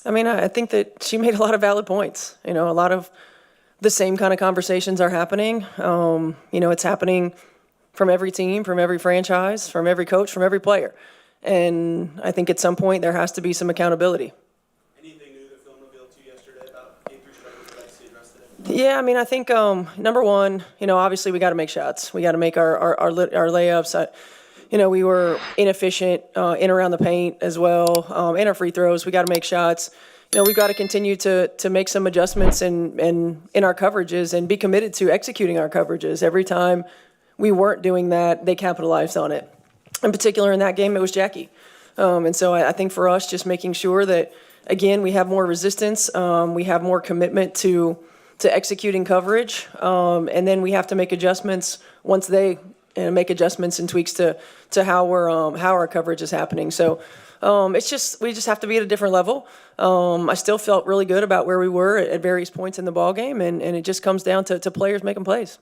I mean, I think that she made a lot of valid points. A lot of the same kind of conversations are happening. It's happening from every team, from every franchise, from every coach, from every player. And I think at some point there has to be some accountability. Anything new that film revealed to you yesterday about game 3 struggles that I see addressed today? Yeah, I mean, I think number one, obviously we got to make shots. We got to make our layups. We were inefficient in around the paint as well, and our free throws. We got to make shots. We've got to continue to make some adjustments in our coverages and be committed to executing our coverages. Every time we weren't doing that, they capitalized on it. In particular, in that game, it was Jackie. And so I think for us, just making sure that, again, we have more resistance, we have more commitment to executing coverage, and then we have to make adjustments once they make adjustments and tweaks to how our coverage is happening. So we just have to be at a different level. I still felt really good about where we were at various points in the ball game, and it just comes down to players making plays.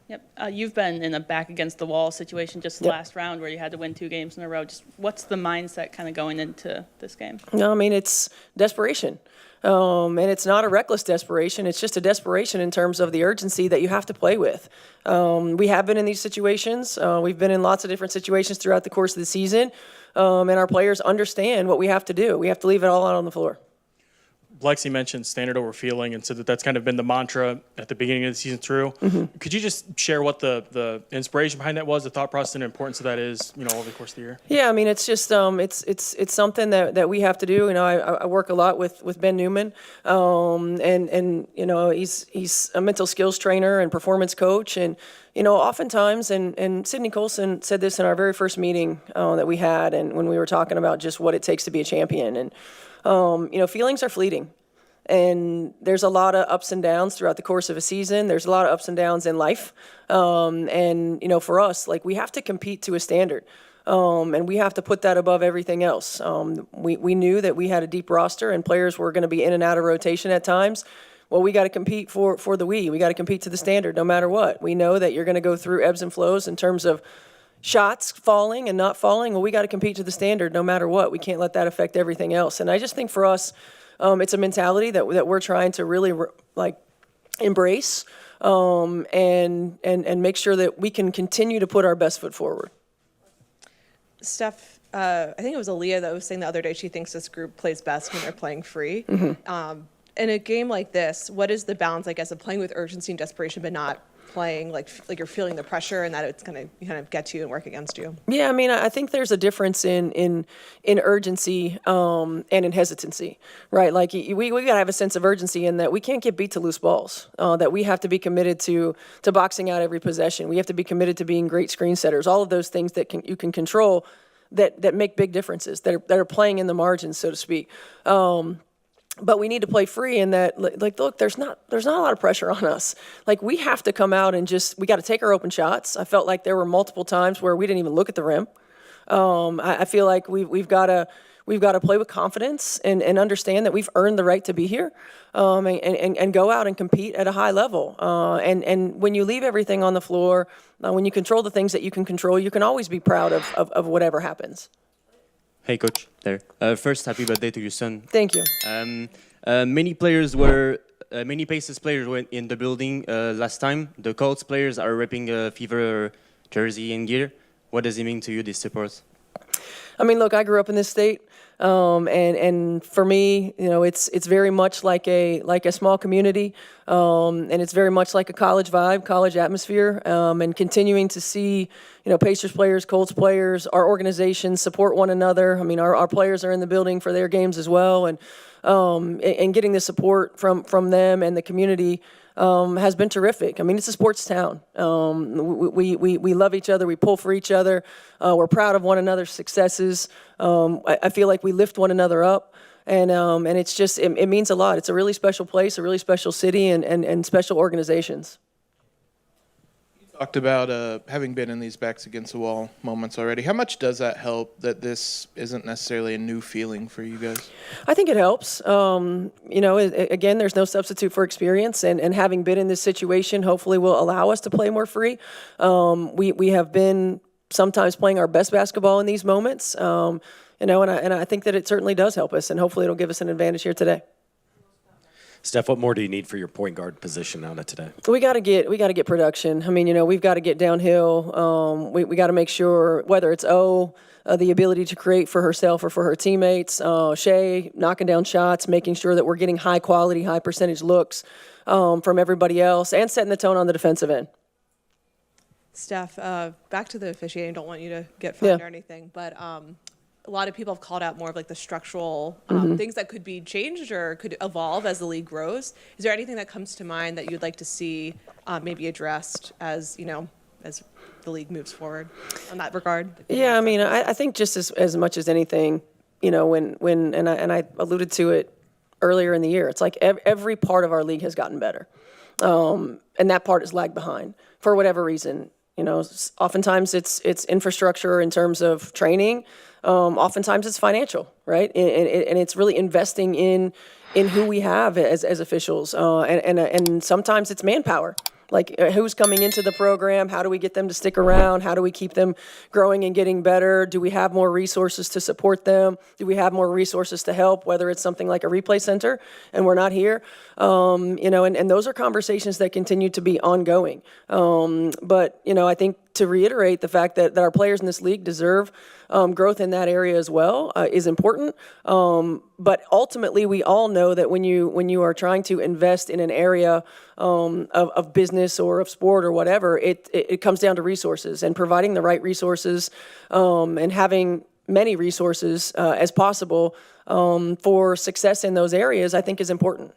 Yep. You've been in a back against the wall situation just last round where you had to win 2 games in a row. Just what's the mindset kind of going into this game? No, I mean, it's desperation. And it's not a reckless desperation. It's just a desperation in terms of the urgency that you have to play with. We have been in these situations. We've been in lots of different situations throughout the course of the season. And our players understand what we have to do. We have to leave it all out on the floor. Lexi mentioned standard over feeling and said that's kind of been the mantra at the beginning of the season through. Mm-hmm. Could you just share what the inspiration behind that was, the thought process and importance of that is, over the course of the year? Yeah, I mean, it's just it's something that we have to do. I work a lot with Ben Newman, and he's a mental skills trainer and performance coach, and oftentimes, and Sydney Colson said this in our very first meeting that we had, and when we were talking about just what it takes to be a champion, and feelings are fleeting. And there's a lot of ups and downs throughout the course of a season. There's a lot of ups and downs in life. For us, we have to compete to a standard. And we have to put that above everything else. We knew that we had a deep roster and players were going to be in and out of rotation at times. Well, we got to compete for the we. We got to compete to the standard no matter what. We know that you're going to go through ebbs and flows in terms of shots falling and not falling. Well, we got to compete to the standard no matter what. We can't let that affect everything else. And I just think for us, it's a mentality that we're trying to really embrace and make sure that we can continue to put our best foot forward. Steph, I think it was Aaliyah that was saying the other day she thinks this group plays best when they're playing free. Mm-hmm. In a game like this, what is the balance, I guess, of playing with urgency and desperation but not playing like you're feeling the pressure and that it's going to kind of get to you and work against you? Yeah, I mean, I think there's a difference in urgency and in hesitancy, right? Like we got to have a sense of urgency in that we can't get beat to loose balls, that we have to be committed to boxing out every possession. We have to be committed to being great screen setters, all of those things that you can control that make big differences, that are playing in the margins, so to speak. But we need to play free in that, look, there's not a lot of pressure on us. We have to come out and we got to take our open shots. I felt like there were multiple times where we didn't even look at the rim. I feel like we've got to play with confidence and understand that we've earned the right to be here, and go out and compete at a high level. And when you leave everything on the floor, when you control the things that you can control, you can always be proud of whatever happens. Hey, Coach. There. First, happy birthday to your son. Thank you. Many Pacers players were in the building last time. The Colts players are repping a Fever jersey and gear. What does it mean to you, this support? I mean, look, I grew up in this state, and for me, it's very much like a small community, and it's very much like a college vibe, college atmosphere, and continuing to see, Pacers players, Colts players, our organizations support one another. I mean, our players are in the building for their games as well, and getting the support from them and the community has been terrific. I mean, it's a sports town. We love each other. We pull for each other. We're proud of one another's successes. I feel like we lift one another up, and it's just it means a lot. It's a really special place, a really special city, and special organizations. Talked about having been in these backs against the wall moments already. How much does that help that this isn't necessarily a new feeling for you guys? I think it helps. Again, there's no substitute for experience, and having been in this situation hopefully will allow us to play more free. We have been sometimes playing our best basketball in these moments. and I think that it certainly does help us, and hopefully it'll give us an advantage here today. Steph, what more do you need for your point guard position out of today? We got to get production. I mean, we've got to get downhill. We got to make sure whether it's the ability to create for herself or for her teammates, Shea knocking down shots, making sure that we're getting high quality, high percentage looks from everybody else, and setting the tone on the defensive end. Steph, back to the officiating. Don't want you to get fined Yeah. or anything, but a lot of people have called out more of like the structural things that could be changed or could evolve as the league grows. Is there anything that comes to mind that you'd like to see maybe addressed as as the league moves forward in that regard? Yeah, I mean, I think just as much as anything, when I alluded to it earlier in the year, it's like every part of our league has gotten better, and that part is lagged behind for whatever reason. Oftentimes it's infrastructure in terms of training. Oftentimes it's financial, right? And it's really investing in who we have as officials. And sometimes it's manpower. Like who's coming into the program? How do we get them to stick around? How do we keep them growing and getting better? Do we have more resources to support them? Do we have more resources to help, whether it's something like a replay center and we're not here? And those are conversations that continue to be ongoing. But I think to reiterate the fact that our players in this league deserve growth in that area as well is important. But ultimately, we all know that when you are trying to invest in an area of business or of sport or whatever, it comes down to resources and providing the right resources and having many resources as possible for success in those areas, I think is important.